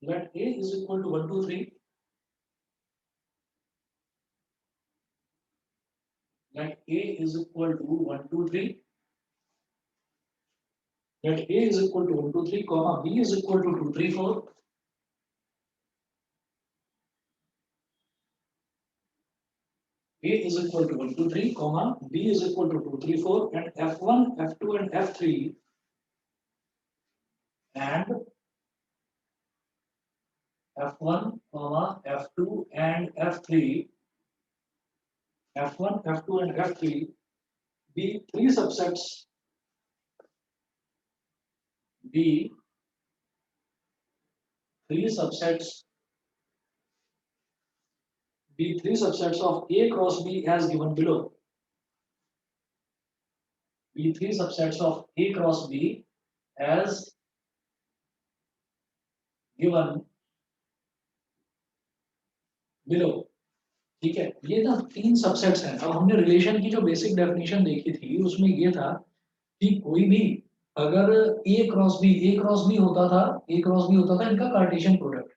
let A is equal to 1 2 3, let A is equal to 1 2 3, let A is equal to 1 2 3, comma B is equal to 2 3 4, A is equal to 1 2 3, comma B is equal to 2 3 4, and F1 F2 and F3 and F1, F2 and F3, F1, F2 and F3 be three subsets, be three subsets, be three subsets of A cross B as given below. Be three subsets of A cross B as given below. ठीक है, ये ना तीन subsets हैं। अब हमने relation की जो बेसिक डेफिनेशन देखी थी उसमें ये था कि कोई भी अगर ए क्रॉस बी होता था, ए क्रॉस बी होता था इनका कार्टेशियन प्रोडक्ट,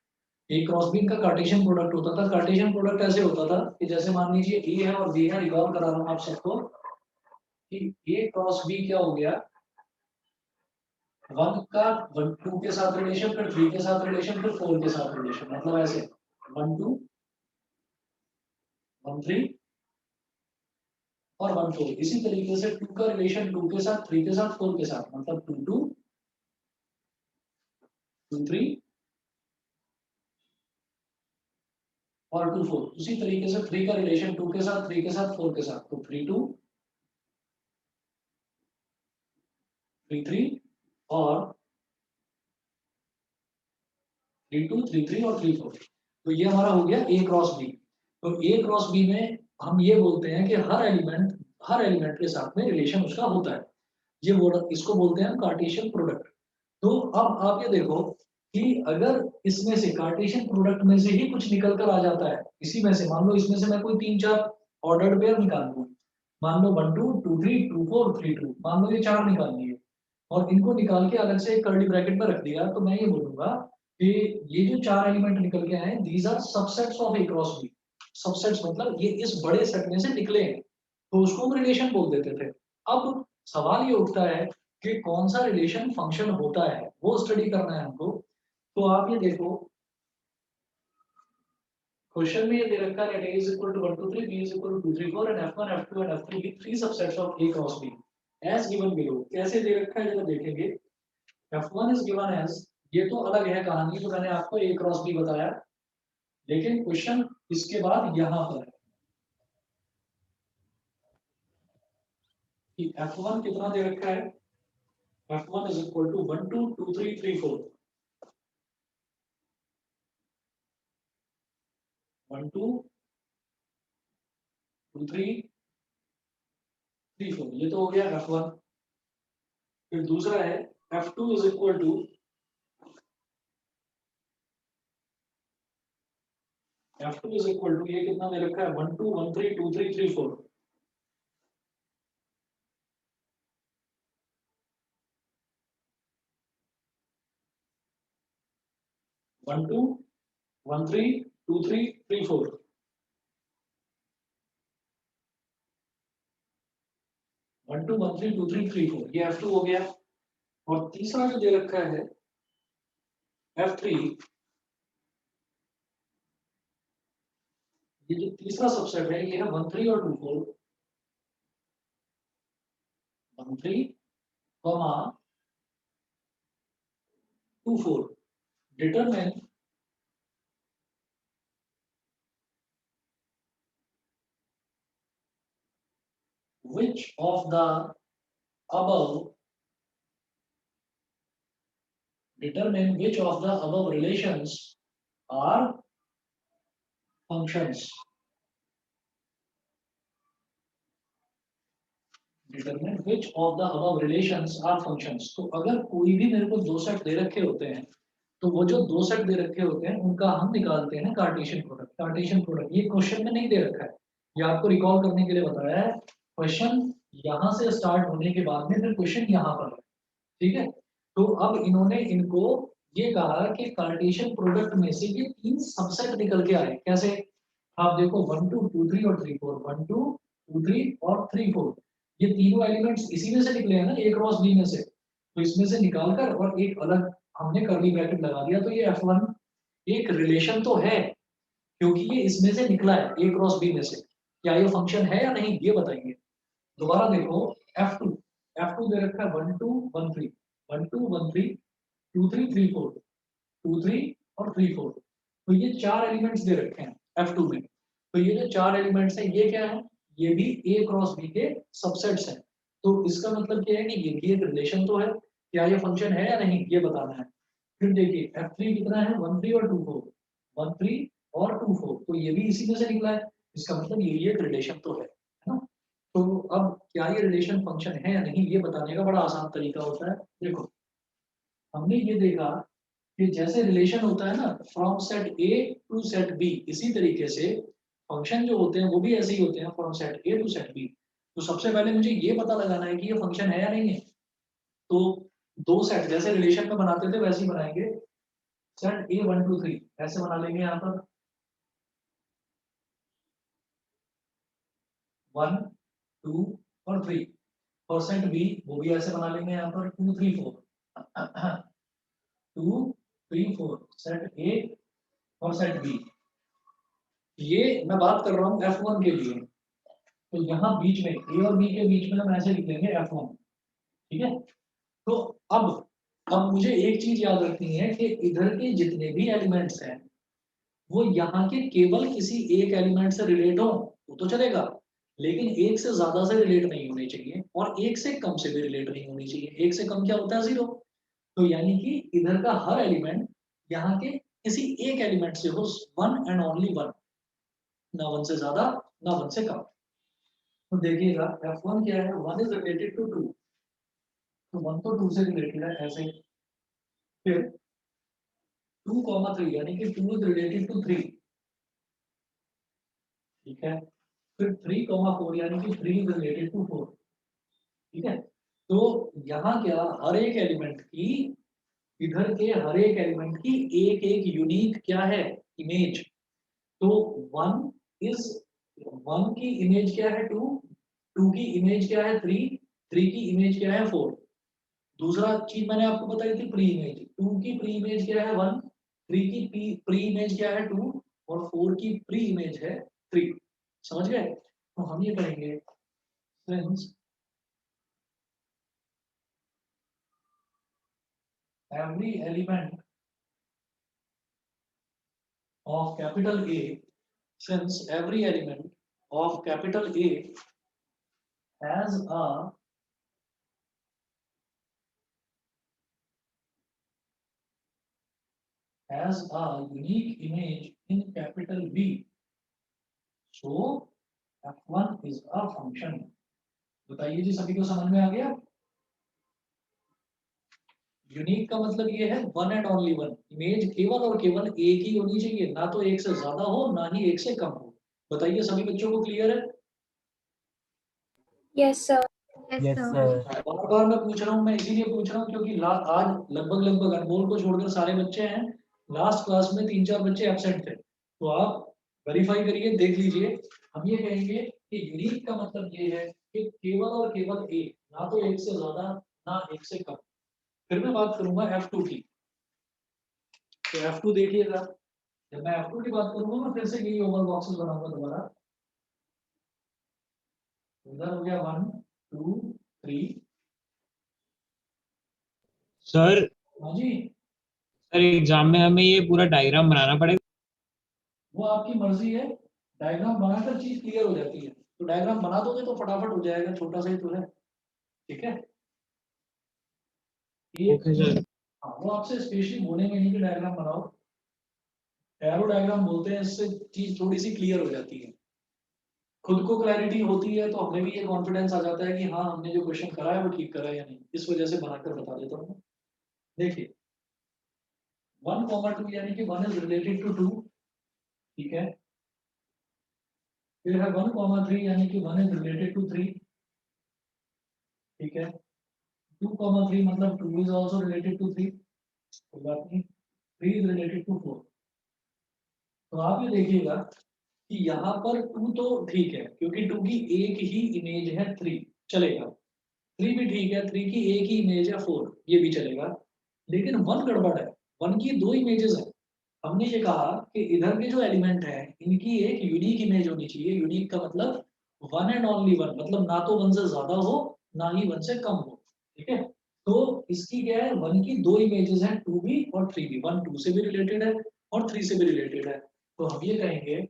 ए क्रॉस बी इनका कार्टेशियन प्रोडक्ट होता था। कार्टेशियन प्रोडक्ट ऐसे होता था कि जैसे मान लीजिए ए है और बी है, रिकॉल करा रहा हूं आप सबको कि ए क्रॉस बी क्या हो गया, वन का वन टू के साथ रिलेशन, फिर थ्री के साथ रिलेशन, फिर फोर के साथ रिलेशन, मतलब ऐसे वन टू वन थ्री और वन फोर। इसी तरीके से टू का रिलेशन टू के साथ, थ्री के साथ, फोर के साथ, मतलब टू टू टू थ्री और टू फोर। उसी तरीके से थ्री का रिलेशन टू के साथ, थ्री के साथ, फोर के साथ, तो थ्री टू थ्री थ्री और थ्री टू थ्री थ्री और थ्री फोर। तो ये हमारा हो गया ए क्रॉस बी। तो ए क्रॉस बी में हम ये बोलते हैं कि हर एलिमेंट के साथ में रिलेशन उसका होता है। ये इसको बोलते हैं हम कार्टेशियन प्रोडक्ट। तो अब आप ये देखो कि अगर इसमें से कार्टेशियन प्रोडक्ट में से ही कुछ निकल कर आ जाता है, इसी में से मान लो इसमें से मैं कोई तीन चार ऑर्डर्ड पेयर निकाल दूं, मान लो one two two three two four three two, मान लो ये चार निकाल लिए और इनको निकाल के अलग से एक कर्ली ब्रैकेट में रख दिया, तो मैं ये बोलूंगा कि ये जो चार एलिमेंट निकल के आए these are subsets of A cross B. Subsets मतलब ये इस बड़े सेट में से निकले हैं, तो उसको हम रिलेशन बोल देते थे। अब सवाल ये उठता है कि कौन सा रिलेशन फंक्शन होता है, वो स्टडी करना है हमको। तो आप ये देखो क्वेश्चन में ये दे रखा है a is equal to 1 2 3, b is equal to 2 3 4 and f1 f2 and f3 be three subsets of a cross b as given below। कैसे दे रखा है जरा देखेंगे। f1 is given as, ये तो अलग है कहानी, तो मैंने आपको a क्रॉस b बताया, लेकिन क्वेश्चन इसके बाद यहाँ पर है कि f1 कितना दे रखा है, f1 is equal to 1 2 2 3 3 4, 1 2 2 3 3 4, ये तो हो गया f1। फिर दूसरा है f2 is equal to f2 is equal to, ये कितना दे रखा है 1 2 1 3 2 3 3 4, 1 2 1 3 2 3 3 4, 1 2 1 3 2 3 3 4, ये f2 हो गया। और तीसरा जो दे रखा है f3, ये जो तीसरा सबसेट है ये है 1 3 और 2 4, 1 3 comma 2 4, determine which of the above, determine which of the above relations are functions, determine which of the above relations are functions। तो अगर कोई भी मेरे को दो सेट दे रखे होते हैं, तो वो जो दो सेट दे रखे होते हैं उनका हम निकालते हैं कार्टेशियन प्रोडक्ट। कार्टेशियन प्रोडक्ट ये क्वेश्चन में नहीं दे रखा है, ये आपको रिकॉल करने के लिए बताया है। क्वेश्चन यहाँ से स्टार्ट होने के बाद में फिर क्वेश्चन यहाँ पर है, ठीक है। तो अब इन्होंने इनको ये कहा कि कार्टेशियन प्रोडक्ट में से ये 3 सबसेट निकल के आए। कैसे? आप देखो 1 2 2 3 और 3 4, 1 2 2 3 और 3 4, ये तीनों एलिमेंट्स इसी में से निकले हैं ना, ए क्रॉस बी में से। तो इसमें से निकाल कर और एक अलग हमने कर्ली ब्रैकेट लगा दिया, तो ये F1 एक रिलेशन तो है, क्योंकि ये इसमें से निकला है ए क्रॉस बी में से। क्या ये फंक्शन है या नहीं, ये बताइए। दोबारा देखो F2, F2 दे रखा है 1 2 1 3, 1 2 1 3 2 3 3 4, 2 3 और 3 4। तो ये 4 एलिमेंट्स दे रखे हैं F2 में। तो ये जो 4 एलिमेंट्स हैं ये क्या है? ये भी A क्रॉस B के सबसेट्स हैं। तो इसका मतलब क्या है कि ये भी एक रिलेशन तो है। क्या ये फंक्शन है या नहीं, ये बताना है। फिर देखिए F3 कितना है, 1 3 और 2 4, 1 3 और 2 4, तो ये भी इसी में से निकला है। इसका मतलब ये एक रिलेशन तो है ना? तो अब क्या ये रिलेशन फंक्शन है या नहीं, ये बताने का बड़ा आसान तरीका होता है। देखो हमने ये देखा कि जैसे रिलेशन होता है ना from set A to set B, इसी तरीके से फंक्शन जो होते हैं वो भी ऐसे ही होते हैं from set A to set B. तो सबसे पहले मुझे ये पता लगाना है कि ये फंक्शन है या नहीं है। तो दो सेट जैसे रिलेशन में बनाते थे वैसे ही बनाएंगे। सेट ए 1 2 3 ऐसे बना लेंगे यहाँ पर 1 2 और 3, और सेट बी वो भी ऐसे बना लेंगे यहाँ पर 2 3 4, 2 3 4, सेट ए और सेट बी। ये मैं बात कर रहा हूँ F1 के लिए। तो यहाँ बीच में ए और बी के बीच में हम ऐसे लिख लेंगे F1। ठीक है? तो अब मुझे एक चीज याद रखनी है कि इधर के जितने भी एलिमेंट्स हैं वो यहाँ के केवल किसी एक एलिमेंट से रिलेट हो वो तो चलेगा, लेकिन एक से ज्यादा से रिलेट नहीं होने चाहिए और एक से कम से भी रिलेट नहीं होनी चाहिए। एक से कम क्या होता है, जीरो। तो यानी कि इधर का हर एलिमेंट यहाँ के किसी एक एलिमेंट से हो, वन एंड ओनली वन, ना वन से ज्यादा ना वन से कम। तो देखिएगा F1 क्या है, 1 इज रिलेटेड टू 2, तो 1 तो 2 से रिलेटेड है ऐसे। फिर 2 3 यानी कि 2 इज रिलेटेड टू 3। ठीक है? फिर 3 4 यानी कि 3 इज रिलेटेड टू 4। ठीक है? तो यहाँ क्या हर एक एलिमेंट की, इधर के हर एक एलिमेंट की एक एक यूनिक क्या है, इमेज। तो 1 इज, 1 की इमेज क्या है 2, 2 की इमेज क्या है 3, 3 की इमेज क्या है 4। दूसरा चीज मैंने आपको बताई थी प्री इमेज, 2 की प्री इमेज क्या है 1, 3 की प्री इमेज क्या है 2, और 4 की प्री इमेज है 3। समझ गए? तो हम ये करेंगे since every element of capital A, since every element of capital A has a unique image in capital B, so F1 is a function। बताइए जी, सभी को समझ में आ गया? यूनिक का मतलब ये है one and only one, image केवल और केवल एक ही होनी चाहिए, ना तो एक से ज्यादा हो ना ही एक से कम हो। बताइए सभी बच्चों को क्लियर है? Yes sir. Yes sir. बार बार मैं पूछ रहा हूँ, मैं इसीलिए पूछ रहा हूँ क्योंकि आज लगभग लगभग अनमोल को छोड़कर सारे बच्चे हैं। लास्ट क्लास में 3 4 बच्चे एब्सेंट थे, तो आप वेरीफाई करिए, देख लीजिए। हम ये कहेंगे कि यूनिक का मतलब ये है कि केवल और केवल एक, ना तो एक से ज्यादा ना एक से कम। फिर मैं बात करूंगा F2 की। तो F2 देखिएगा, जब मैं F2 की बात करूंगा मैं फिर से यही ओवल बॉक्सेस बनाऊंगा दोबारा। इधर हो गया 1 2 3। सर हाँ जी, सर एग्जाम में हमें ये पूरा डायग्राम बनाना पड़ेगा। वो आपकी मर्जी है। डायग्राम बनाकर चीज क्लियर हो जाती है, तो डायग्राम बना दोगे तो फटाफट हो जाएगा, छोटा सा ही तो है। ठीक है? ये ओके सर। हाँ, वो आपसे स्पेशली बोलेंगे नहीं कि डायग्राम बनाओ, एरो डायग्राम बोलते हैं, इससे चीज थोड़ी सी क्लियर हो जाती है। खुद को क्लैरिटी होती है तो हमें भी ये कॉन्फिडेंस आ जाता है कि हाँ हमने जो क्वेश्चन करा है वो ठीक करा है या नहीं। इस वजह से बनाकर बता देता हूँ। देखिए 1 2 यानी कि 1 इज रिलेटेड टू 2। ठीक है? फिर है 1 3 यानी कि 1 इज रिलेटेड टू 3। ठीक है? 2 3 मतलब 2 इज आल्सो रिलेटेड टू 3। कोई बात नहीं, 3 इज रिलेटेड टू 4। तो आप ये देखिएगा कि यहाँ पर 2 तो ठीक है, क्योंकि 2 की एक ही इमेज है 3, चलेगा। 3 भी ठीक है, 3 की एक ही इमेज है 4, ये भी चलेगा। लेकिन 1 गड़बड़ है, 1 की 2 इमेजेस है। हमने ये कहा कि इधर के जो एलिमेंट हैं इनकी एक यूनिक इमेज होनी चाहिए। यूनिक का मतलब 1 एंड ओनली 1, मतलब ना तो 1 से ज्यादा हो ना ही 1 से कम हो, ठीक है। तो इसकी क्या है, 1 की 2 इमेजेस हैं, 2 भी और 3 भी। 1 2 से भी रिलेटेड है और 3 से भी रिलेटेड है। तो हम ये कहेंगे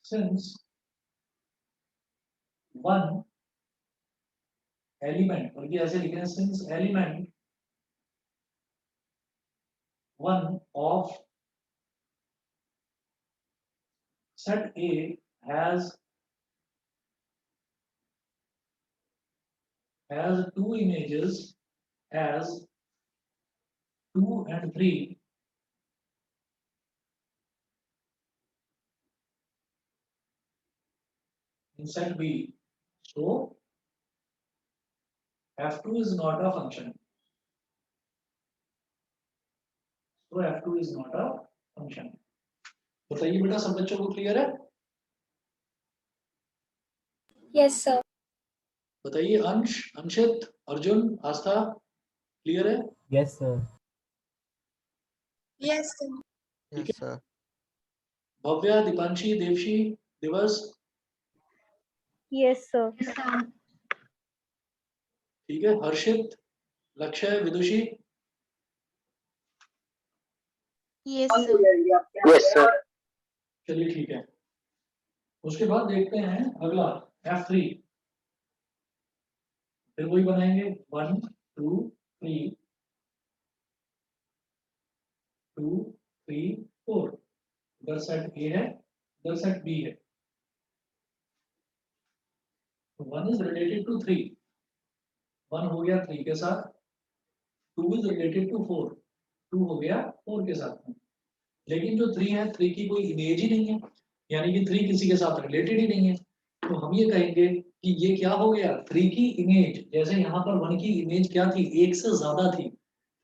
सिंस 1 एलिमेंट, बल्कि ऐसे लिखे हैं, since element 1 of set A has two images as 2 and 3, in set B, so F2 is not a function. So F2 is not a function. बताइए बेटा, सब बच्चों को क्लियर है? Yes, sir. बताइए अंश, अंशित, अर्जुन, आस्था, क्लियर है? Yes, sir. Yes, sir. ठीक Yes, है। sir. भव्या, दीपांशी, देवशी, दिवस, Yes, sir. ठीक है। हर्षित, लक्ष्य, विदुषी, Yes, sir. Yes, sir. चलिए ठीक है। उसके बाद देखते हैं अगला F3, फिर वही बनाएंगे 1 2 3 2 3 4। इधर सेट ए है, इधर सेट बी है। 1 इज रिलेटेड टू 3, 1 हो गया 3 के साथ। 2 इज रिलेटेड टू 4, 2 हो गया 4 के साथ में। लेकिन जो 3 है, 3 की कोई इमेज ही नहीं है, यानी कि 3 किसी के साथ रिलेटेड ही नहीं है। तो हम ये कहेंगे कि ये क्या हो गया, 3 की इमेज, जैसे यहाँ पर 1 की इमेज क्या थी, 1 से ज्यादा थी,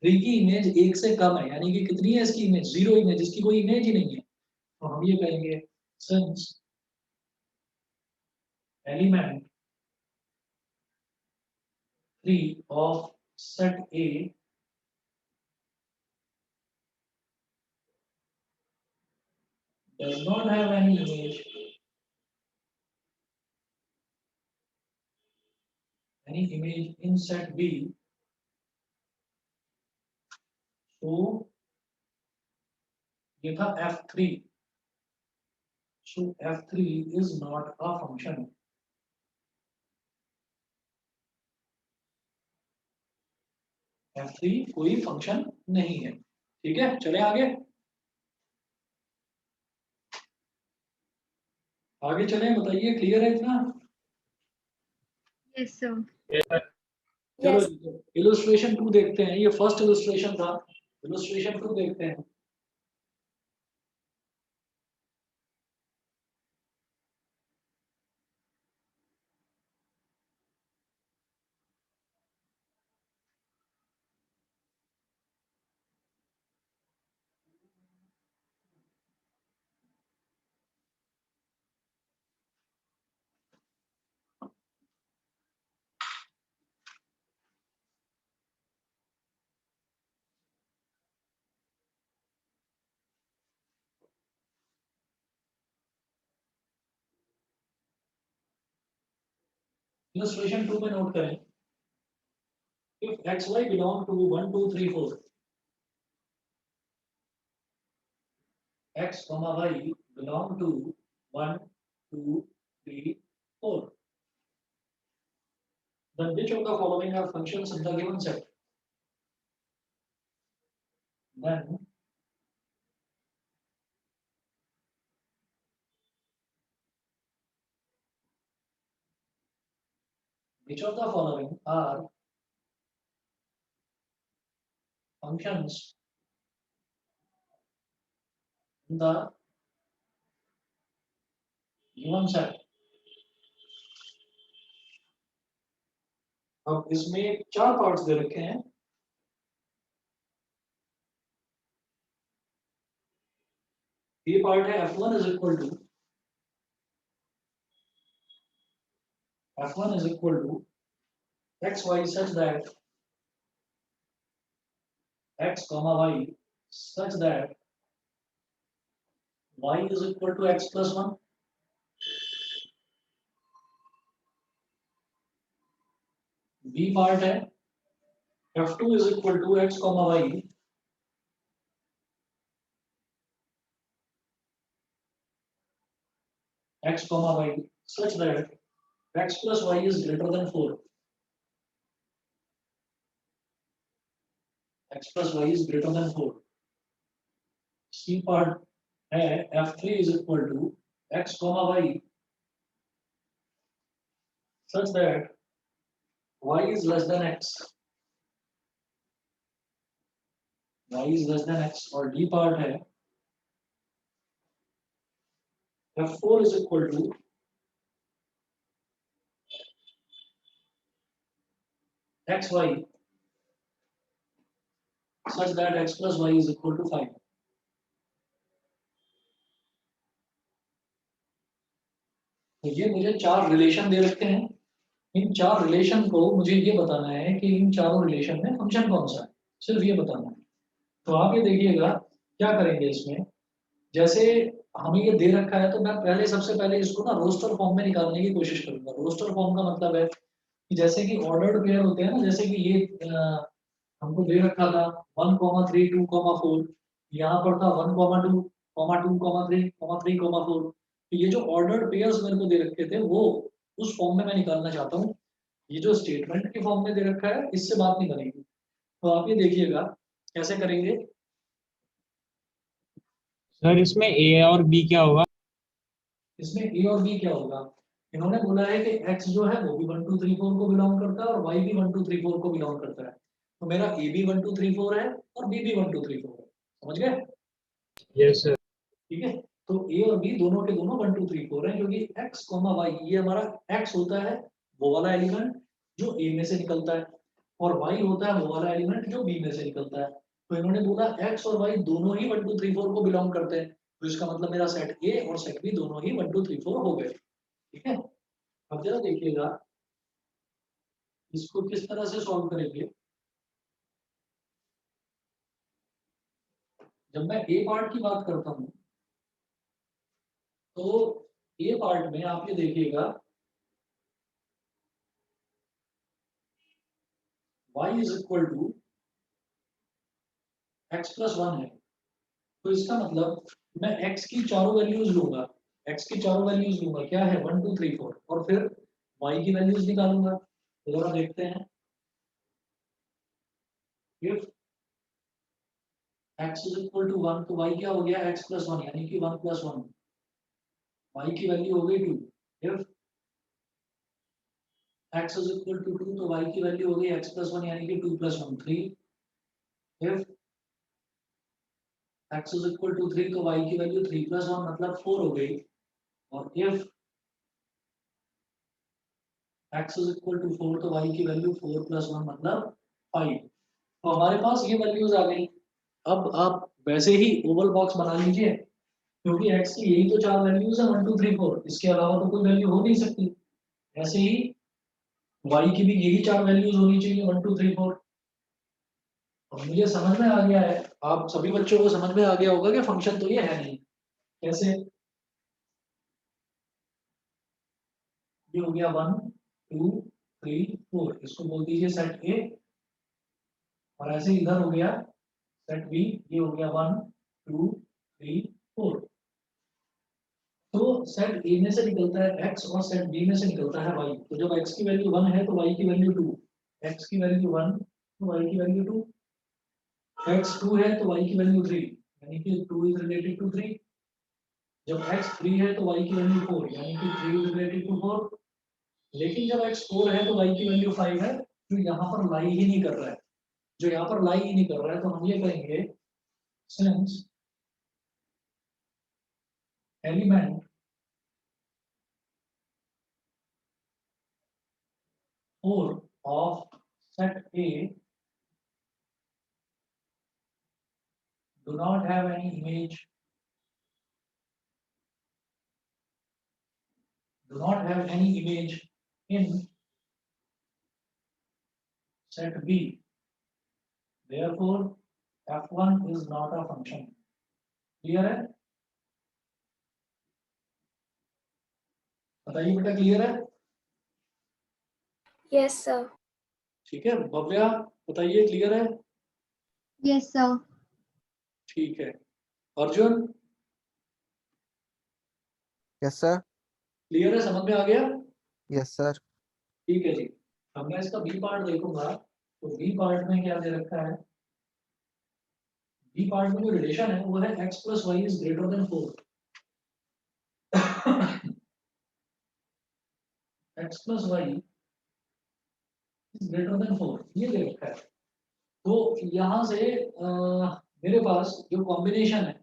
3 की इमेज 1 से कम है, यानी कि कितनी है इसकी इमेज, 0 इमेज, इसकी कोई इमेज ही नहीं है। तो हम ये कहेंगे since element 3 of set A does not have any image in set B, so ये था F3, so F3 is not a function. F3 कोई फंक्शन नहीं है, ठीक है। चले आगे, आगे चले, बताइए क्लियर है इतना? Yes, sir. चलो Yes. इलस्ट्रेशन 2 देखते हैं, ये फर्स्ट इलस्ट्रेशन था, इलस्ट्रेशन 2 देखते हैं। इलस्ट्रेशन 2 में नोट करें, if xy belong to 1 2 3 4, x comma y belong to 1 2 3 4, then which of the following are functions in the given set? Then which of the following are functions in the given set? अब इसमें 4 parts दे रखे हैं, ए part है F1 is equal to x y such that x comma y such that y is equal to x plus 1. B part है F2 is equal to x comma y such that x plus y is greater than 4. x plus y is greater than 4. C part है F3 is equal to x comma y such that y is less than x. y is less than x. और D part है F4 is equal to xy such that x plus y is equal to 5. तो ये मुझे चार relation दे रखे हैं। इन चार relation को मुझे ये बताना है कि इन चारों रिलेशन में फंक्शन कौन सा है, सिर्फ ये बताना है। तो आप ये देखिएगा क्या करेंगे इसमें, जैसे हमें ये दे रखा है तो मैं पहले सबसे पहले इसको ना रोस्टर फॉर्म में निकालने की कोशिश करूंगा। रोस्टर फॉर्म का मतलब है कि जैसे कि ऑर्डर्ड पेयर होते हैं ना, जैसे कि ये हमको दे रखा था 1,3 2,4, यहाँ पर था 1,2 2,3 3,4। तो ये जो ऑर्डर्ड पेयर्स मेरे को दे रखे थे वो उस फॉर्म में मैं निकालना चाहता हूँ। ये जो स्टेटमेंट के फॉर्म में दे रखा है इससे बात नहीं बनेगी। तो आप ये देखिएगा कैसे करेंगे। सर इसमें ए और बी क्या होगा? इसमें ए और बी क्या होगा, इन्होंने बोला है कि x जो है वो भी 1 2 3 4 को बिलोंग करता है और y भी 1 2 3 4 को बिलोंग करता है। तो मेरा ए भी 1 2 3 4 है और बी भी 1 2 3 4 है। समझ गए? Yes sir. ठीक है, तो ए और बी दोनों के दोनों 1 2 3 4 हैं, क्योंकि x y ये हमारा x होता है वो वाला एलिमेंट जो ए में से निकलता है और y होता है वो वाला एलिमेंट जो बी में से निकलता है। तो इन्होंने बोला x और y दोनों ही 1 2 3 4 को बिलोंग करते हैं, तो इसका मतलब मेरा सेट ए और सेट बी दोनों ही 1 2 3 4 हो गए। ठीक है, अब जरा देखिएगा इसको किस तरह से सॉल्व करेंगे। जब मैं ए पार्ट की बात करता हूं तो ए पार्ट में आप ये देखिएगा y is equal to x plus 1 है। तो इसका मतलब मैं x की चारों वैल्यूज लूंगा, x की चारों वैल्यूज लूंगा, क्या है 1 2 3 4, और फिर y की वैल्यूज निकालूंगा। तो जरा देखते हैं, if x is equal to 1 तो y क्या हो गया x प्लस 1 यानी कि 1 प्लस 1, y की वैल्यू हो गई 2। If x is equal to 2 तो y की वैल्यू हो गई x प्लस 1 यानी कि 2 plus 1 3। If x is equal to 3 तो y की वैल्यू 3 प्लस 1 मतलब 4 हो गई। और if x is equal to 4 तो y की वैल्यू 4 प्लस 1 मतलब 5। तो हमारे पास ये वैल्यूज आ गई। अब आप वैसे ही ओवल बॉक्स बना लीजिए, क्योंकि x की यही तो चार वैल्यूज है 1 2 3 4, इसके अलावा तो कोई वैल्यू हो नहीं सकती। ऐसे ही y की भी यही चार वैल्यूज होनी चाहिए 1 2 3 4। और मुझे समझ में आ गया है, आप सभी बच्चों को समझ में आ गया होगा कि फंक्शन तो ये है नहीं। कैसे, ये हो गया 1 2 3 4, इसको बोल दीजिए सेट ए। और ऐसे इधर हो गया सेट बी, ये हो गया 1 2 3 4। तो सेट ए में से निकलता है x और सेट बी में से निकलता है y। तो जब x की वैल्यू 1 है तो y की वैल्यू 2, x की वैल्यू 1 तो y की वैल्यू 2, x 2 है तो y की वैल्यू 3 यानी कि 2 इज रिलेटेड टू 3। जब x 3 है तो y की वैल्यू 4 यानी कि 3 इज रिलेटेड टू 4। लेकिन जब x 4 है तो y की वैल्यू 5 है, जो यहाँ पर लाई ही नहीं कर रहा है। जो यहाँ पर लाई ही नहीं कर रहा है तो हम ये करेंगे, since element four of set A do not have any image do not have any image in set B, therefore f1 is not a function. Clear है? बताइए बेटा, क्लियर है? Yes, sir. ठीक है भव्या, बताइए क्लियर है? Yes, sir. ठीक है अर्जुन, यस सर। क्लियर है, समझ में आ गया? Yes sir. ठीक है जी। अब मैं इसका बी पार्ट देखूंगा, तो बी पार्ट में क्या दे रखा है? बी पार्ट में जो रिलेशन है वो है x plus y is greater than 4। x plus y is greater than 4, ये दे रखा है। तो यहाँ से मेरे पास जो कॉम्बिनेशन है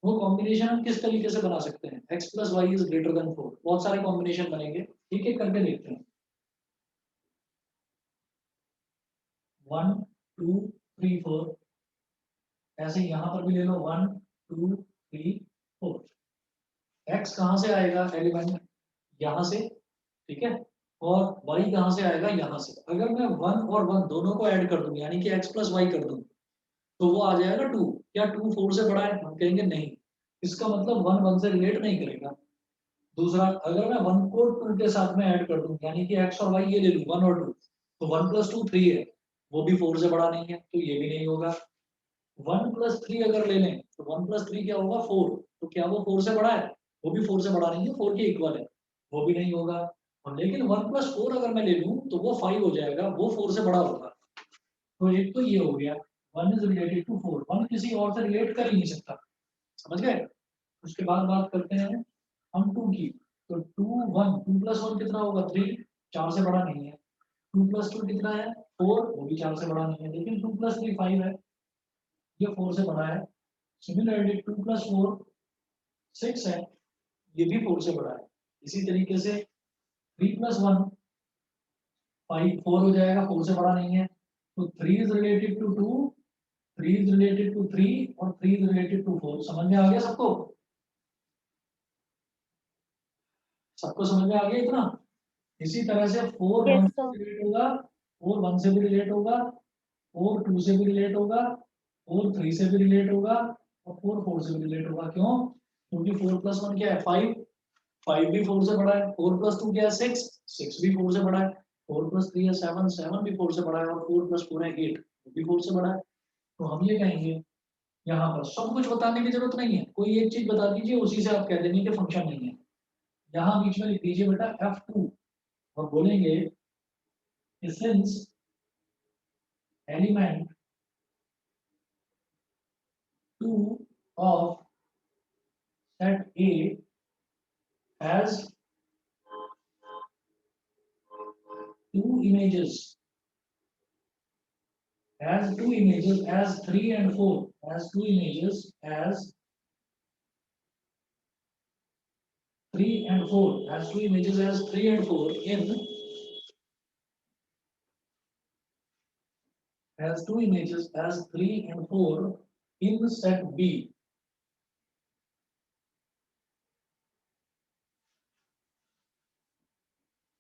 वो कॉम्बिनेशन हम किस तरीके से बना सकते हैं? x plus y is greater than 4, बहुत सारे कॉम्बिनेशन बनेंगे, ठीक है, करके देखते हैं। 1 2 3 4, ऐसे यहाँ पर भी ले लो 1 2 3 4। x कहाँ से आएगा एलिमेंट? यहाँ से, ठीक है, और y कहाँ से आएगा? यहाँ से। अगर मैं 1 और 1 दोनों को ऐड कर दूं, यानी कि x प्लस वाई कर दूं, तो वो आ जाएगा 2। क्या 2 4 से बड़ा है? हम कहेंगे नहीं, इसका मतलब 1 1 से रिलेट नहीं करेगा। दूसरा, अगर मैं 1 को 2 के साथ में ऐड कर दूं, यानी कि x और y ये ले लूं 1 और 2, तो 1 प्लस 2 3 है, वो भी 4 से बड़ा नहीं है, तो ये भी नहीं होगा। 1 प्लस 3 अगर ले लें तो 1 प्लस 3 क्या होगा? 4, तो क्या वो 4 से बड़ा है? वो भी 4 से बड़ा नहीं है, 4 के इक्वल है, वो भी नहीं होगा। और लेकिन 1 प्लस 4 अगर मैं ले लूं तो वो 5 हो जाएगा, वो 4 से बड़ा होगा। तो एक तो ये हो गया, 1 इज रिलेटेड टू 4, 1 किसी और से रिलेट कर ही नहीं सकता, समझ गए? उसके बाद बात करते हैं हम 2 की। तो 2 1 2 प्लस 1 कितना होगा? 3, 4 से बड़ा नहीं है। 2 प्लस 2 कितना है? 4, वो भी 4 से बड़ा नहीं है। लेकिन 2 प्लस 3 5 है, ये 4 से बड़ा है। सिमिलरली 2 प्लस 4 6 है, ये भी 4 से बड़ा है। इसी तरीके से 3 प्लस 1 5 4 हो जाएगा, 4 से बड़ा नहीं है। तो 3 is related to 2, 3 is related to 3 और 3 इज रिलेटेड टू 4। समझ में आ गया सबको? सबको समझ में आ गया इतना? इसी तरह से 4 1 से भी रिलेट होगा, 4 1 से भी रिलेट होगा, 4 2 से भी रिलेट होगा, 4 3 से भी रिलेट होगा और 4 4 से भी रिलेट होगा। क्यों? क्योंकि 4 प्लस 1 क्या है? 5, 5 भी 4 से बड़ा है। 4 प्लस 2 क्या है? 6, 6 भी 4 से बड़ा है। 4 प्लस 3 है 7, 7 भी 4 से बड़ा है। और 4 प्लस 4 है 8, वो भी 4 से बड़ा है। तो हम ये कहेंगे, यहाँ पर सब कुछ बताने की जरूरत नहीं है, कोई एक चीज बता दीजिए, उसी से आप कह देंगे कि फंक्शन नहीं है। यहाँ बीच में लिख दीजिए बेटा f2 और बोलेंगे since element 2 of set A has two images, as 3 and 4, as 2 images as 3 and 4, as 2 images as 3 and 4 in, as 2 images as 3 and 4 in set B.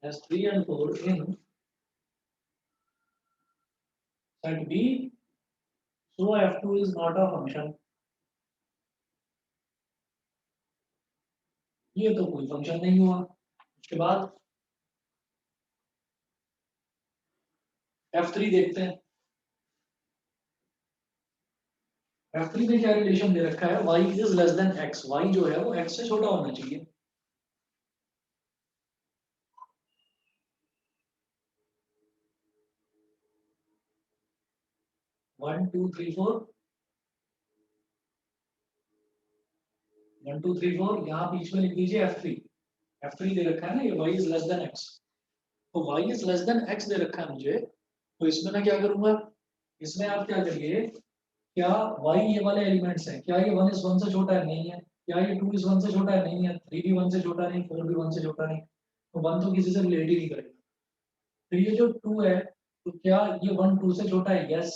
As 3 and 4 in set B, so f2 is not a function. ये तो कोई function नहीं हुआ। उसके बाद f3 देखते हैं। f3 में क्या रिलेशन दे रखा है? y is less than x, y जो है वो x से छोटा होना चाहिए। वन टू थ्री फोर 1 2 3 4, यहाँ बीच में लिख दीजिए f3 दे रखा है ना, ये y is less than x। तो y is less than x दे रखा है मुझे, तो इसमें मैं क्या करूंगा? इसमें आप क्या करिए, क्या y ये वाले एलिमेंट्स हैं, क्या ये 1 इज 1 से छोटा है? नहीं है। क्या ये 2 इज 1 से छोटा है? नहीं है। 3 भी 1 से छोटा नहीं, 4 भी 1 से छोटा नहीं, तो 1 तो किसी से रिलेट ही नहीं करेगा। फिर ये जो 2 है, तो क्या ये 1 2 से छोटा है? यस।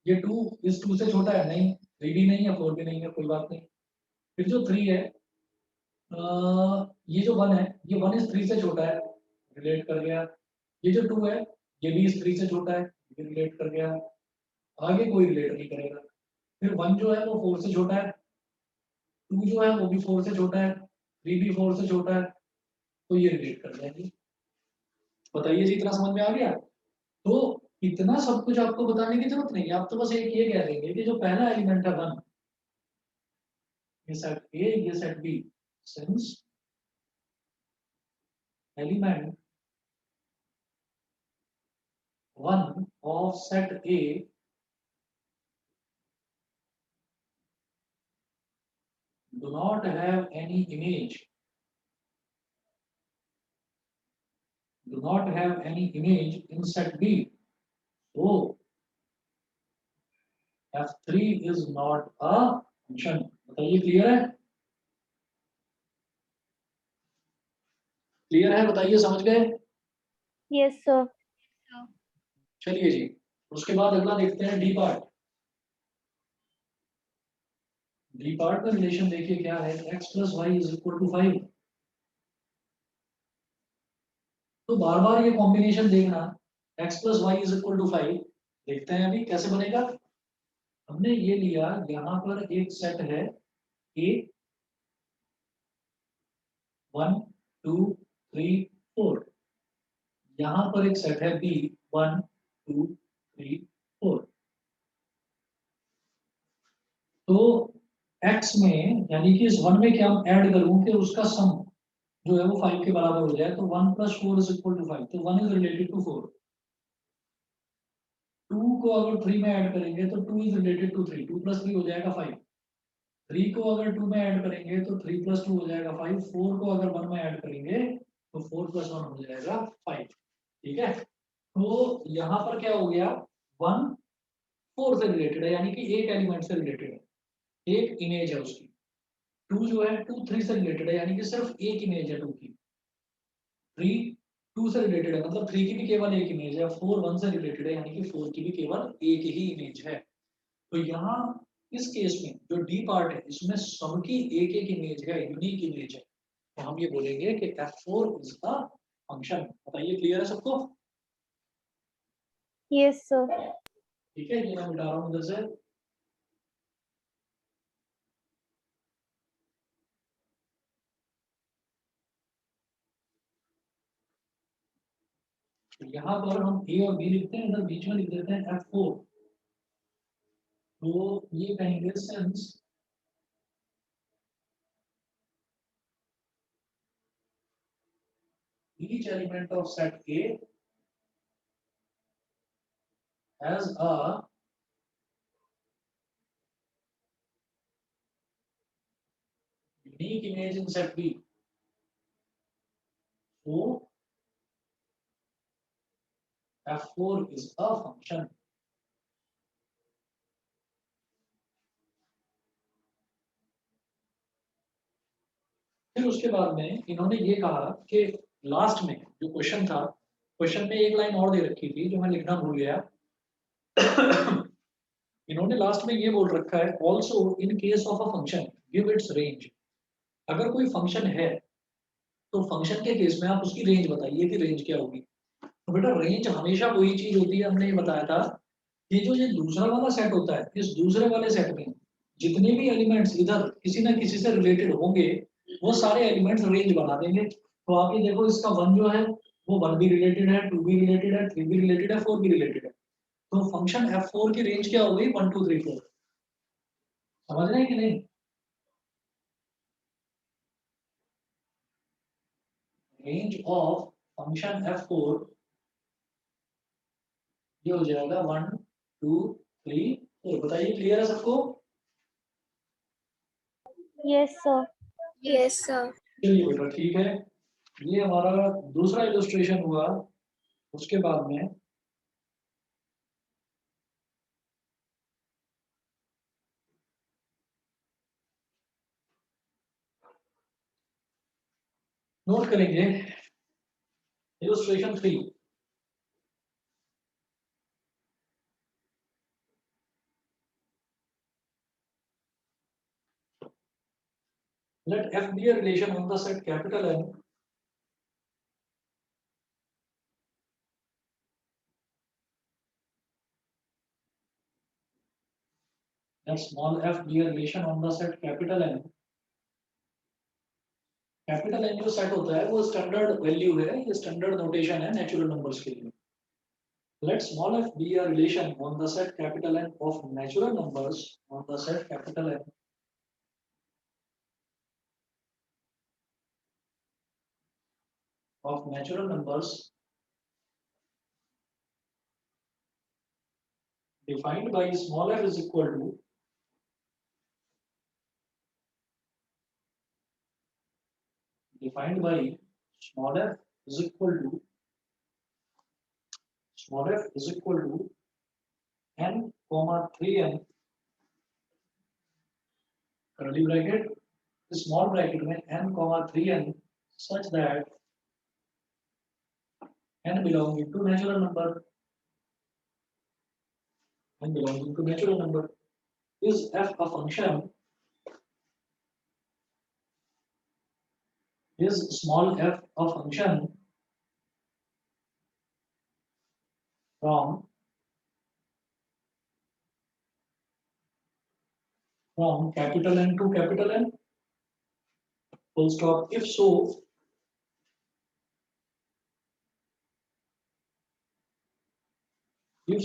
ये 2 इस 2 से छोटा है? नहीं। 3 भी नहीं है, 4 भी नहीं है, कोई बात नहीं। फिर जो 3 है, ये जो 1 है ये 1 इस 3 से छोटा है, रिलेट कर गया। ये जो 2 है ये भी इस 3 से छोटा है, ये भी रिलेट कर गया। आगे कोई रिलेट नहीं करेगा। फिर 1 जो है वो 4 से छोटा है, 2 जो है वो भी 4 से छोटा है, 3 भी 4 से छोटा है, तो ये रिलेट कर जाएंगे। बताइए जी, इतना समझ में आ गया? तो इतना सब कुछ आपको बताने की जरूरत नहीं है, आप तो बस एक ये कह देंगे कि जो पहला एलिमेंट है 1, ये सेट ए ये set B, since element 1 of set A do not have any image, do not have any image in set B, so F3 is not a function. बताइए क्लियर है? क्लियर है? बताइए, समझ गए? Yes, sir. चलिए जी, उसके बाद अगला देखते हैं डी पार्ट। डी पार्ट में रिलेशन देखिए क्या है, x plus y is equal to 5। तो बार बार ये कॉम्बिनेशन देखना, x plus y is equal to 5। देखते हैं अभी कैसे बनेगा। हमने ये लिया, यहाँ पर एक सेट है A 1 2 3 4, यहाँ पर एक सेट है B 1 2 3 4। तो x में यानी कि इस 1 में क्या ऐड करूं कि उसका सम जो है वो 5 के बराबर हो जाए, तो 1 प्लस 4 इज इक्वल टू 5, तो 1 इज रिलेटेड टू 4। 2 को अगर 3 में ऐड करेंगे तो 2 इज रिलेटेड टू 3, 2 प्लस 3 हो जाएगा 5। 3 को अगर 2 में ऐड करेंगे तो 3 प्लस 2 हो जाएगा 5। 4 को अगर 1 में ऐड करेंगे तो 4 प्लस 1 हो जाएगा 5। ठीक है, तो यहाँ पर क्या हो गया, 1 4 से रिलेटेड है यानी कि एक एलिमेंट से रिलेटेड है, एक इमेज है उसकी। 2 जो है 2 3 से रिलेटेड है यानी कि सिर्फ एक इमेज है 2 की। 3 2 से रिलेटेड है मतलब 3 की भी केवल एक इमेज है। 4 1 से रिलेटेड है यानी कि 4 की भी केवल एक ही इमेज है। तो यहाँ इस केस में जो डी पार्ट है इसमें सबकी एक एक इमेज है, यूनिक इमेज है, तो हम ये बोलेंगे कि F4 इज अ फंक्शन। बताइए क्लियर है सबको? Yes, sir. ठीक है, ये मैं मिटा रहा हूँ उधर से। तो यहाँ पर हम ए और बी लिखते हैं, इधर बीच में लिख देते हैं F4। तो ये कहेंगे since each element of set A has a unique image in set B, so F4 is a function। फिर उसके बाद में इन्होंने ये कहा कि लास्ट में जो क्वेश्चन था, क्वेश्चन में एक लाइन और दे रखी थी जो मैं लिखना भूल गया। इन्होंने लास्ट में ये बोल रखा है, also in case of a function give its range. अगर कोई फंक्शन है तो फंक्शन के केस में आप उसकी रेंज बताइए कि रेंज क्या होगी। तो बेटा रेंज हमेशा वही चीज होती है, हमने ये बताया था कि जो ये दूसरा वाला सेट होता है, इस दूसरे वाले सेट में जितने भी एलिमेंट्स इधर किसी ना किसी से रिलेटेड होंगे वो सारे एलिमेंट्स रेंज बना देंगे। तो आप ये देखो, इसका 1 जो है वो 1 भी रिलेटेड है, 2 भी रिलेटेड है, 3 भी रिलेटेड है, 4 भी रिलेटेड है। तो फंक्शन F4 की रेंज क्या हो गई, 1 2 3 4। समझ रहे हैं कि नहीं? रेंज ऑफ फंक्शन F4 ये हो जाएगा 1 2 3 4। बताइए क्लियर है सबको? Yes, sir. Yes, sir. चलिए बेटा ठीक है, ये हमारा दूसरा इलस्ट्रेशन हुआ। उसके बाद में नोट करेंगे illustration 3। Let F be a relation on the set capital N let small f be a relation on the set capital N. Capital N जो सेट होता है वो स्टैंडर्ड वैल्यू है, ये स्टैंडर्ड नोटेशन है नेचुरल नंबर्स के लिए. Let small f be a relation on the set capital N of natural numbers on the set capital N of natural numbers defined by small f is equal to defined by small f is equal to small f is equal to n comma 3n curly bracket small bracket में n comma 3n such that n belonging to natural number n belonging to natural number is f a function is small f a function from capital N to capital N full stop. If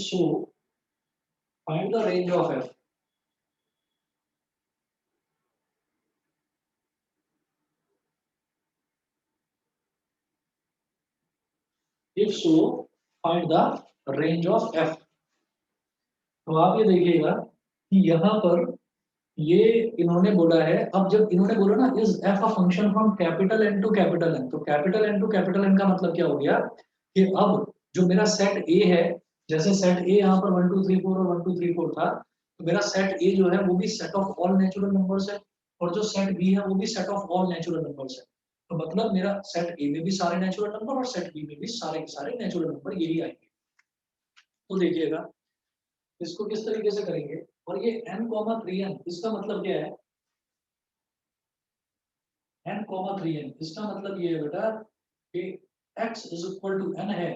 so, find the range of f. If so, find the range of f. तो आप ये देखिएगा कि यहाँ पर ये इन्होंने बोला है, अब जब इन्होंने बोला ना is f a function from capital N to capital N, तो capital N to capital N का मतलब क्या हो गया कि अब जो मेरा सेट ए है, जैसे सेट ए यहाँ पर 1 2 3 4 और 1 2 3 4 था, तो मेरा सेट ए जो है वो भी set of all natural numbers है, और जो सेट बी है वो भी set of all natural numbers है. तो मतलब मेरा सेट ए में भी सारे नेचुरल नंबर और सेट बी में भी सारे के सारे नेचुरल नंबर यही आएंगे. तो देखिएगा इसको किस तरीके से करेंगे. और ये n, 3n इसका मतलब क्या है, n, 3n इसका मतलब ये है बेटा कि x is equal to n है.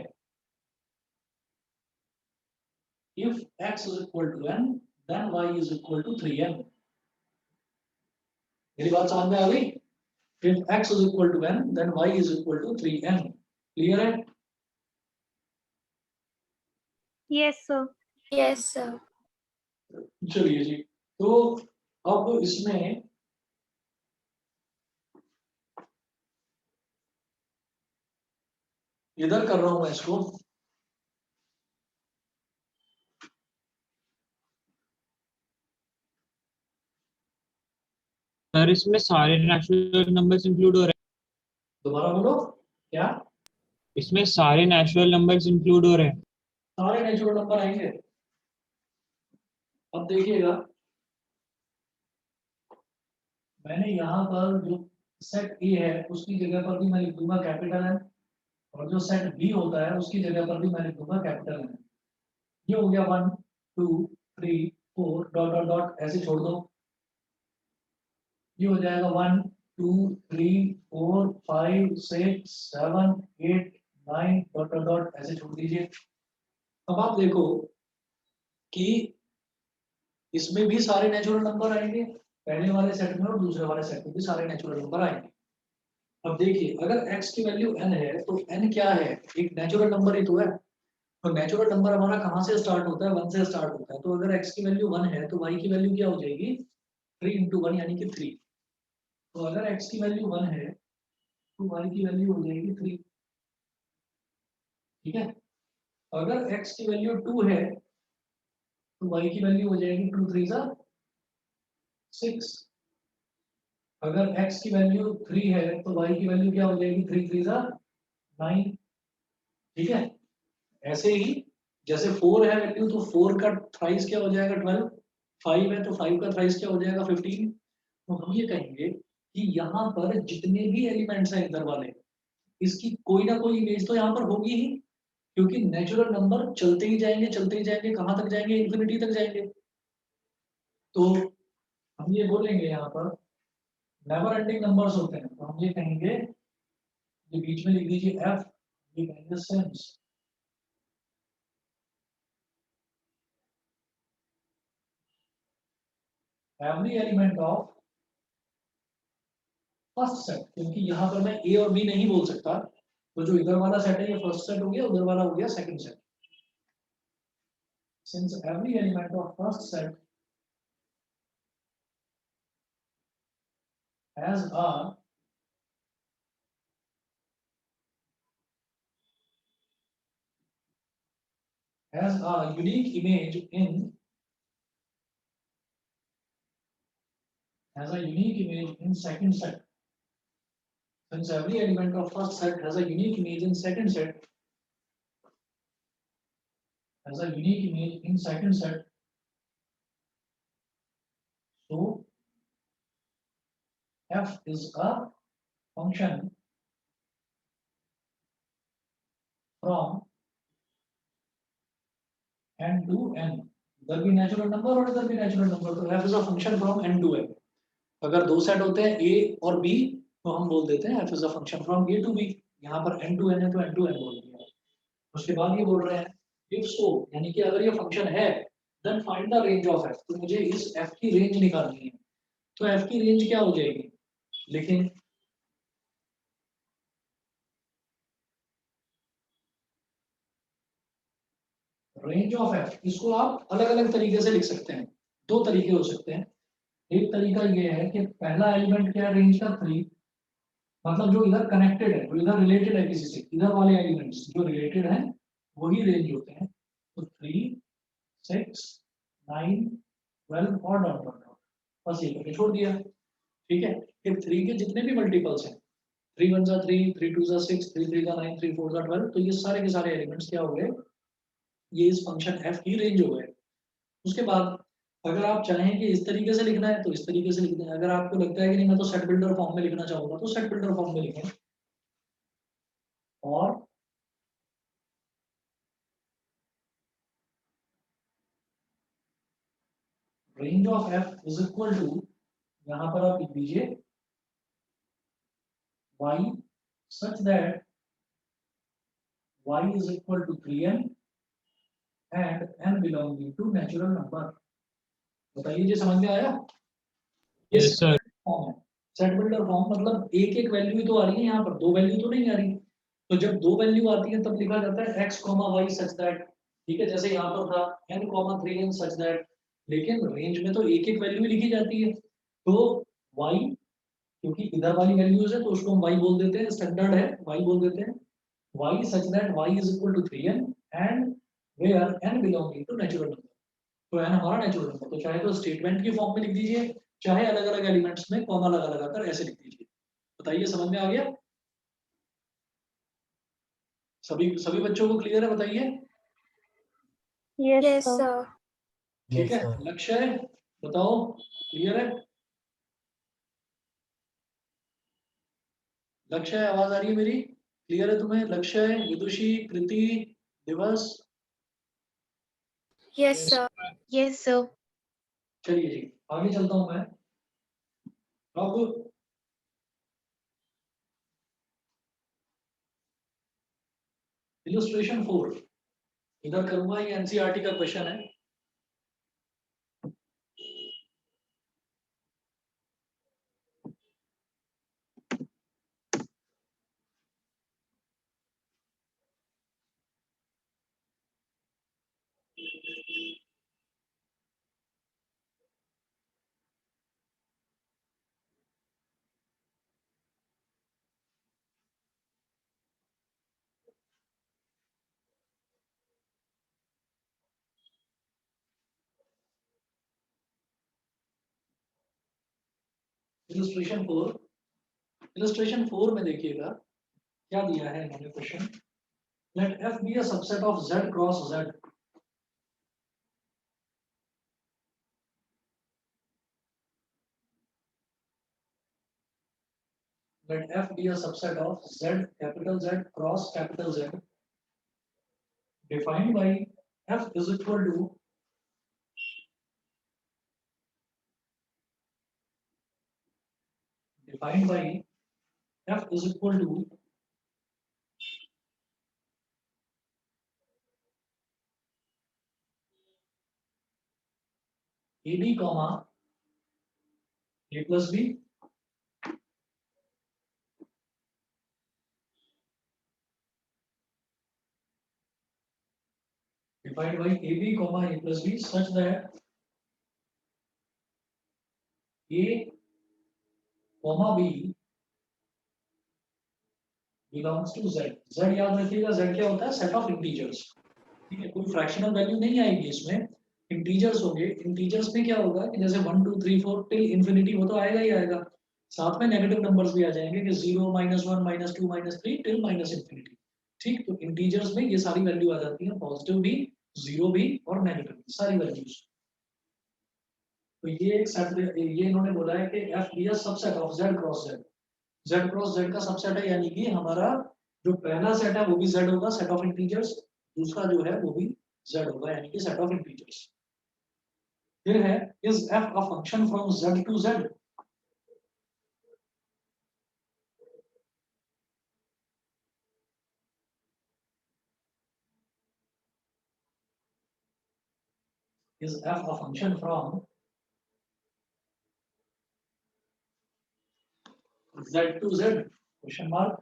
If x is equal to n, then y is equal to 3n. मेरी बात समझ में आ गई? If x is equal to n, then y is equal to 3n. Clear है? Yes, sir. Yes, sir. चलिए जी, तो अब इसमें इधर कर रहा हूं मैं इसको. सर इसमें सारे नेचुरल नंबर्स इंक्लूड हो रहे हैं. दोबारा बोलो क्या? इसमें सारे नेचुरल नंबर्स इंक्लूड हो रहे हैं. सारे नेचुरल नंबर आएंगे. अब देखिएगा मैंने यहाँ पर जो सेट ए है उसकी जगह पर भी मैं लिख दूंगा कैपिटल एन, और जो सेट बी होता है उसकी जगह पर भी मैं लिख दूंगा कैपिटल एन. ये हो गया 1 2 3 4 डॉट डॉट डॉट ऐसे छोड़ दो. ये हो जाएगा 1 2 3 4 5 6 7 8 9 डॉट डॉट डॉट ऐसे छोड़ दीजिए. अब आप देखो कि इसमें भी सारे नेचुरल नंबर आएंगे, पहले वाले सेट में और दूसरे वाले सेट में भी सारे नेचुरल नंबर आएंगे. अब देखिए अगर x की वैल्यू n है तो n क्या है, एक नेचुरल नंबर ही तो है. तो नेचुरल नंबर हमारा कहाँ से स्टार्ट होता है, 1 से स्टार्ट होता है. तो अगर x की वैल्यू 1 है तो y की वैल्यू क्या हो जाएगी, 3 into 1 यानी कि 3. तो अगर x की वैल्यू 1 है तो y की वैल्यू हो जाएगी 3. ठीक है. अगर x की वैल्यू 2 है तो y की वैल्यू हो जाएगी 2 3 6. अगर x की वैल्यू 3 है तो y की वैल्यू क्या हो जाएगी, 3 3 9. ठीक है. ऐसे ही जैसे 4 है वैल्यू तो 4 का थ्राइस क्या हो जाएगा 12. 5 है तो 5 का थ्राइस क्या हो जाएगा 15. तो हम ये कहेंगे कि यहाँ पर जितने भी एलिमेंट्स हैं इधर वाले, इसकी कोई ना कोई इमेज तो यहाँ पर होगी ही, क्योंकि नेचुरल नंबर चलते ही जाएंगे कहाँ तक जाएंगे, इन्फिनिटी तक जाएंगे. तो हम ये बोलेंगे यहाँ पर नेवर एंडिंग नंबर्स होते हैं, तो हम ये कहेंगे, ये बीच में लिख दीजिए f, ये कहेंगे since every element of first set, क्योंकि यहाँ पर मैं ए और बी नहीं बोल सकता, तो जो इधर वाला सेट है ये फर्स्ट सेट हो गया, उधर वाला हो गया second set. Since every element of first set has a unique image in second set. Since every element of first set has a unique image in second set, so f is a function from n to n. इधर भी natural number और इधर भी natural number, तो f is a function from n to n. अगर दो set होते हैं a और b, तो हम बोल देते हैं f is a function from a to b. यहाँ पर n to n है तो n to n बोल दिया। उसके बाद ये बोल रहे हैं if so, यानी कि अगर ये फंक्शन है, then find the range of f, तो मुझे इस f की रेंज निकालनी है। तो f की रेंज क्या हो जाएगी, लेकिन रेंज ऑफ f, इसको आप अलग अलग तरीके से लिख सकते हैं। दो तरीके हो सकते हैं। एक तरीका ये है कि पहला एलिमेंट क्या है रेंज का 3, मतलब जो इधर कनेक्टेड है, जो इधर रिलेटेड है किसी से, इधर वाले एलिमेंट्स जो रिलेटेड हैं वही रेंज होते हैं। तो 3, 6, 9, 12 और डॉट डॉट डॉट, बस ये करके छोड़ दिया। ठीक है, फिर 3 के जितने भी मल्टीपल्स हैं, 3 1 जा 3, 3 2 जा 6, 3 3 जा 9, 3 4 जा 12, तो ये सारे के सारे एलिमेंट्स क्या हो गए, ये इस फंक्शन f की रेंज हो गए। उसके बाद अगर आप चाहें कि इस तरीके से लिखना है तो इस तरीके से लिख दें, अगर आपको लगता है कि नहीं मैं तो सेट बिल्डर फॉर्म में लिखना चाहूंगा तो सेट बिल्डर फॉर्म में लिखें। और range of f is equal to, यहां पर आप लिख दीजिए y such that y is equal to 3n and n belonging to natural number। बताइए जी, समझ में आया? ये यस सर। फॉर्म है, सेट बिल्डर फॉर्म, मतलब एक एक वैल्यू ही तो आ रही है, यहाँ पर दो वैल्यू तो नहीं आ रही। तो जब दो वैल्यू आती है तब लिखा जाता है x, y सच दैट। ठीक है, जैसे यहाँ पर था n, 3n सच दैट, लेकिन रेंज में तो एक एक वैल्यू ही लिखी जाती है। तो y, क्योंकि इधर वाली वैल्यूज है तो उसको हम y बोल देते हैं, स्टैंडर्ड है y बोल देते हैं। y such that y is equal to 3n and where n belonging to natural number, तो n हमारा नेचुरल नंबर, तो चाहे तो स्टेटमेंट की फॉर्म में लिख दीजिए, चाहे अलग अलग एलिमेंट्स में कॉमा लगा लगा कर ऐसे लिख दीजिए। बताइए, समझ में आ गया? सभी सभी बच्चों को क्लियर है? बताइए। Yes, sir. ठीक है, लक्ष्य है, बताओ, क्लियर है? लक्ष्य है, आवाज आ रही है मेरी? क्लियर है तुम्हें? लक्ष्य है, विदुषी, कृति, दिवस? Yes, sir. Yes, sir. चलिए जी, आगे चलता हूं मैं। अब इलस्ट्रेशन 4 इधर करूंगा, ये एनसीईआरटी का क्वेश्चन है। इलस्ट्रेशन 4 में देखिएगा क्या दिया है इन्होंने question. Let f be a subset of z cross z। let f be a subset of z, capital Z cross capital Z, defined by f is equal to defined by f is equal to ab comma a plus b divided by AB comma A plus B such that A comma B belongs to Z. Z याद रखिएगा Z क्या होता है set of integers ठीक है कोई fractional value नहीं आएगी इसमें इंटीजर्स होंगे इंटीजर्स में क्या होगा कि जैसे 1 2 3 4 टिल इंफिनिटी वो तो आएगा ही आएगा साथ में नेगेटिव नंबर्स भी आ जाएंगे कि 0 -1 -2 -3 टिल माइनस इंफिनिटी ठीक तो इंटीजर्स में ये सारी वैल्यू आ जाती है पॉजिटिव भी जीरो भी और नेगेटिव सारी वैल्यूज तो ये एक सेट ये इन्होंने बोला है कि f be as subset of z cross z z cross z का सबसेट है यानी कि हमारा जो पहला सेट है वो भी जेड होगा सेट ऑफ इंटीजर्स दूसरा जो है वो भी जेड होगा यानी कि सेट ऑफ इंटीजर्स फिर है is f a function from z to z is f a function from z to z question mark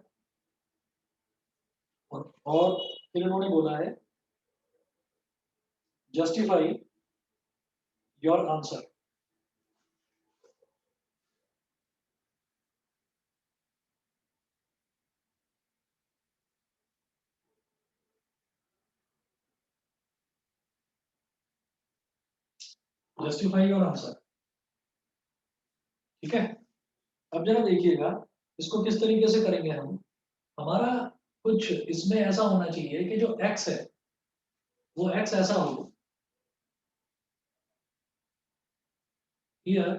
और फिर इन्होंने बोला है justify your answer justify your answer ठीक है अब जरा देखिएगा इसको किस तरीके से करेंगे हम हमारा कुछ इसमें ऐसा होना चाहिए कि जो x है वो x ऐसा हो here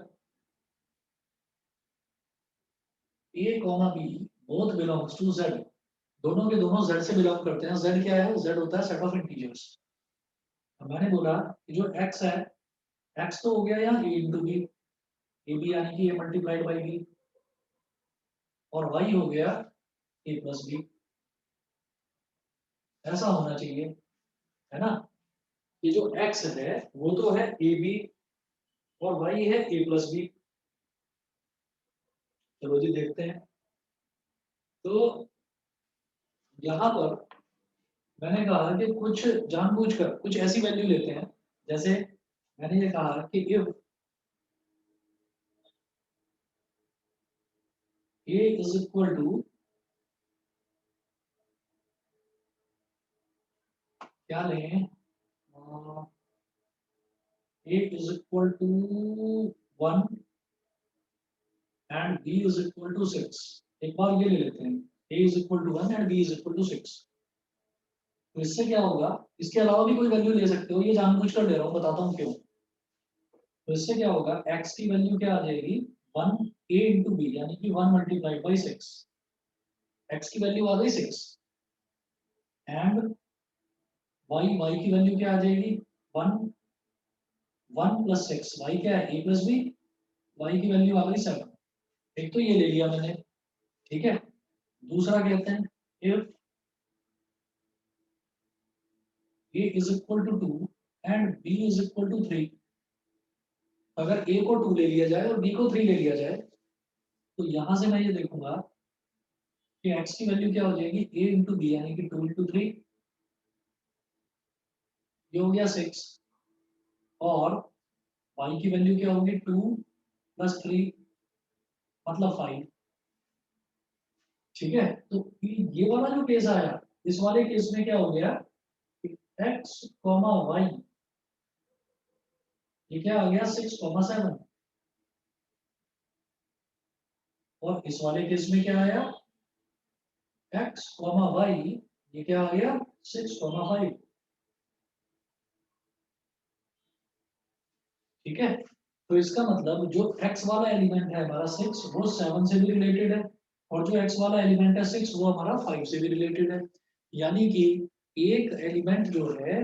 a comma b both belongs to z दोनों के दोनों z से बिलोंग करते हैं z क्या है z होता है सेट ऑफ इंटीजर्स मैंने बोला कि जो x है x तो हो गया यहाँ a into b a b यानी कि a मल्टीप्लाइड बाई बी और y हो गया a प्लस बी ऐसा होना चाहिए है ना ये जो x है वो तो है ए बी और y है a प्लस बी चलो जी देखते हैं तो यहाँ पर मैंने कहा कि कुछ जानबूझकर कुछ ऐसी वैल्यू लेते हैं जैसे मैंने ये कहा कि if a is equal to क्या लें a is equal to 1 and b is equal to 6 एक बार ये ले लेते हैं a is equal to 1 and b is equal to 6 तो इससे क्या होगा इसके अलावा भी कोई वैल्यू ले सकते हो ये जानबूझकर ले रहा हूँ बताता हूँ क्यों तो इससे क्या होगा x की वैल्यू क्या आ जाएगी 1 a इंटू बी यानी कि 1 मल्टीप्लाइड बाई 6 x की वैल्यू आ गई 6 एंड y की वैल्यू क्या आ जाएगी 1 1 प्लस 6 y क्या है a प्लस बी y की वैल्यू आ गई 7 एक तो ये ले लिया मैंने ठीक है दूसरा कहते हैं if a is equal to 2 and b is equal to 3 अगर a को 2 ले लिया जाए और b को 3 ले लिया जाए तो यहां से मैं ये देखूंगा कि x की वैल्यू क्या हो जाएगी a इंटू बी यानी कि 2 इंटू 3 ये हो गया 6 और y की वैल्यू क्या होगी 2 प्लस 3 मतलब 5 ठीक है तो ये वाला जो केस आया इस वाले केस में क्या हो गया x कॉमा y ये क्या आ गया 6 कॉमा 7 और इस वाले केस में क्या आया x कॉमा y ये क्या आ गया 6 कॉमा 5 ठीक है तो इसका मतलब जो x वाला एलिमेंट है हमारा 6 वो 7 से भी रिलेटेड है और जो x वाला एलिमेंट है 6 वो हमारा 5 से भी रिलेटेड है यानी कि एक एलिमेंट जो है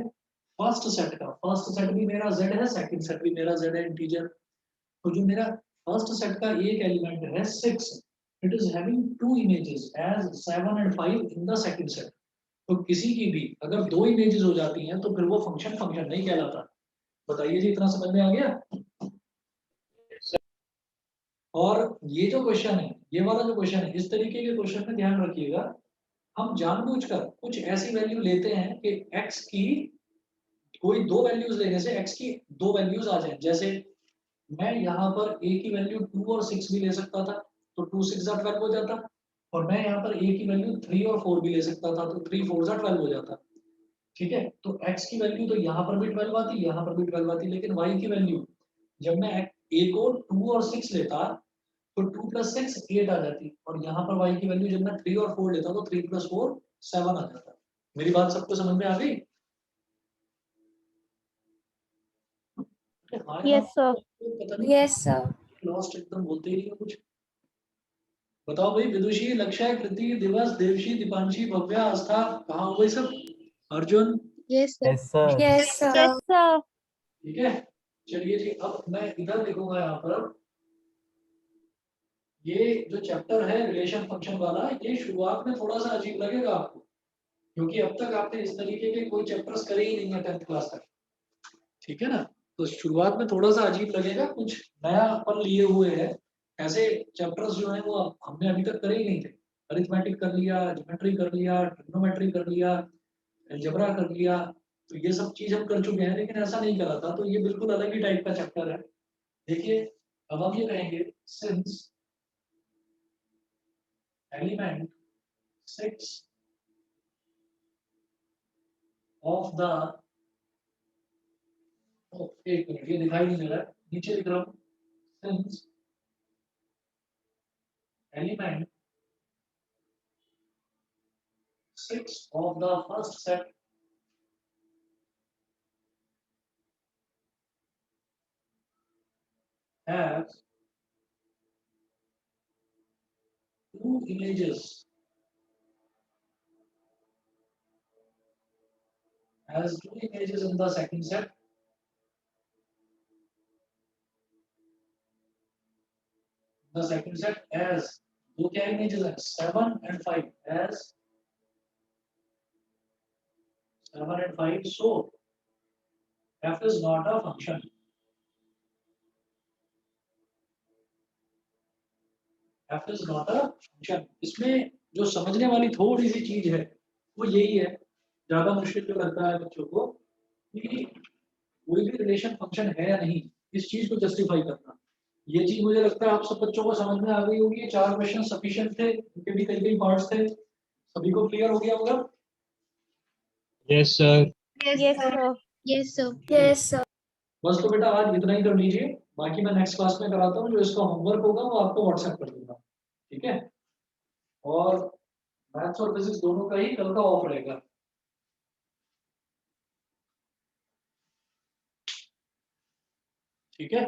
फर्स्ट सेट भी मेरा z है सेकंड सेट भी मेरा z है इंटीजर तो जो मेरा फर्स्ट सेट का एक एलिमेंट है 6, it is having 2 images as 7 and 5 in the second set. तो किसी की भी अगर 2 इमेजेस हो जाती हैं तो फिर वो फंक्शन फंक्शन नहीं कहलाता। बताइए जी, इतना समझ में आ गया? और ये जो क्वेश्चन है, ये वाला जो क्वेश्चन है, इस तरीके के क्वेश्चन में ध्यान रखिएगा, हम जानबूझकर कुछ ऐसी वैल्यू लेते हैं कि x की कोई 2 वैल्यूज लेने से x की 2 वैल्यूज आ जाए। जैसे मैं यहाँ पर a की वैल्यू 2 और 6 भी ले सकता था, तो 2 6 जा 12 हो जाता, और मैं यहाँ पर a की वैल्यू 3 और 4 भी ले सकता था, तो 3 4 जा 12 हो जाता। ठीक है, तो x की वैल्यू तो यहाँ पर भी 12 आती, यहाँ पर भी 12 आती, लेकिन y की वैल्यू जब मैं a को 2 और 6 लेता तो 2 + 6 8 आ जाती, और यहाँ पर y की वैल्यू जब मैं 3 और 4 लेता तो 3 + 4 7 आ जाता। मेरी बात सबको समझ में आ गई? हाँ Yes, sir. पता नहीं, Yes, sir. लॉस्ट एकदम बोलते ही नहीं हो कुछ। बताओ भाई, विदुषी, लक्ष्य, कृति, दिवस, देवशी, दीपांशी, भव्या, आस्था, कहाँ हो भाई सब? Arjun, Yes, sir. Yes, sir. Yes, sir. Yes, sir. ठीक है। चलिए जी, अब मैं इधर लिखूंगा यहाँ पर, ये जो चैप्टर है रिलेशन फंक्शन वाला, ये शुरुआत में थोड़ा सा अजीब लगेगा आपको, क्योंकि अब तक आपने इस तरीके के कोई चैप्टर्स करे ही नहीं है 10th क्लास तक। ठीक है ना? तो शुरुआत में थोड़ा सा अजीब लगेगा, कुछ नया अपन लिए हुए हैं। ऐसे चैप्टर्स जो हैं वो हमने अभी तक करे ही नहीं थे। अरिथमेटिक कर लिया, ज्योमेट्री कर लिया, ट्रिग्नोमेट्री कर लिया, अलजेब्रा कर लिया, तो ये सब चीज हम कर चुके हैं, लेकिन ऐसा नहीं करा था। तो ये बिल्कुल अलग ही टाइप का चैप्टर है। देखिए, अब हम ये कहेंगे, सिंस एलिमेंट 6 ऑफ द, एक मिनट, ये दिखाई नहीं दे रहा है, नीचे लिख रहा हूँ, since element 6 of the first set has 2 images, in the second set, as दो क्या images हैं, 7 and 5, as 7 and 5, so f is not a function। f is not a function। इसमें जो समझने वाली थोड़ी सी चीज है वो यही है, ज्यादा मुश्किल जो लगता है बच्चों को, कि कोई भी रिलेशन फंक्शन है या नहीं, इस चीज को जस्टिफाई करना। ये चीज मुझे लगता है आप सब बच्चों को समझ में आ गई होगी। 4 क्वेश्चन सफिशिएंट थे, उनके भी कई पार्ट्स थे, सभी को क्लियर हो गया होगा। Yes sir. Yes, sir. Yes, sir. Yes, sir. बस तो बेटा आज इतना ही कर लीजिए, बाकी मैं नेक्स्ट क्लास में कराता हूँ। जो इसका होमवर्क होगा वो आपको व्हाट्सएप कर दूंगा, ठीक है? और मैथ्स और फिजिक्स दोनों का ही कल का ऑफ रहेगा। ठीक है।